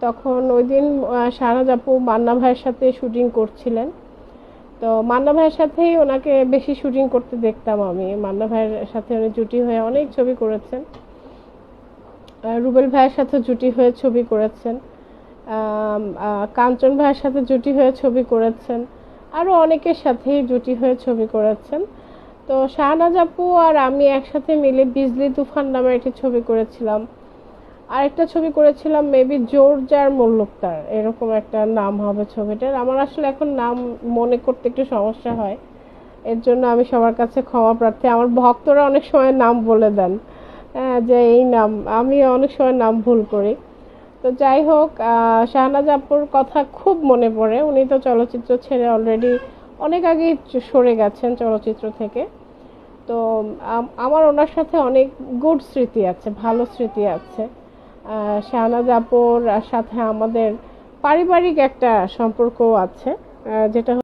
তখন ওই দিন শাহনাজ আপু মান্না ভাইয়ের সাথে শুটিং করছিলেন। তো মান্না ভাইয়ের সাথেই ওনাকে বেশি শুটিং করতে দেখতাম আমি। মান্না ভাইয়ের সাথে উনি জুটি হয়ে অনেক ছবি করেছেন, রুবেল ভাইয়ের সাথে জুটি হয়ে ছবি করেছেন, কাঞ্চন ভাইয়ের সাথে জুটি হয়ে ছবি করেছেন, আরও অনেকের সাথেই জুটি হয়ে ছবি করেছেন। তো শাহনাজ আপু আর আমি একসাথে মিলে বিজলি তুফান নামে একটি ছবি করেছিলাম। আরেকটা ছবি করেছিলাম মেবি জোরজার মুল্লুকতার, এরকম একটা নাম হবে ছবিটার। আমার আসলে এখন নাম মনে করতে একটু সমস্যা হয়, এর জন্য আমি সবার কাছে ক্ষমা প্রার্থী। আমার ভক্তরা অনেক সময় নাম বলে দেন, যে এই নাম, আমি অনেক সময় নাম ভুল করি। তো যাই হোক, শাহনাজ আপুর কথা খুব মনে পড়ে। উনি তো চলচ্চিত্র ছেড়ে অলরেডি অনেক আগেই সরে গেছেন চলচ্চিত্র থেকে। তো আমার ওনার সাথে অনেক গুড স্মৃতি আছে, ভালো স্মৃতি আছে। শাহনাজ আপুর সাথে আমাদের পারিবারিক একটা সম্পর্কও আছে, যেটা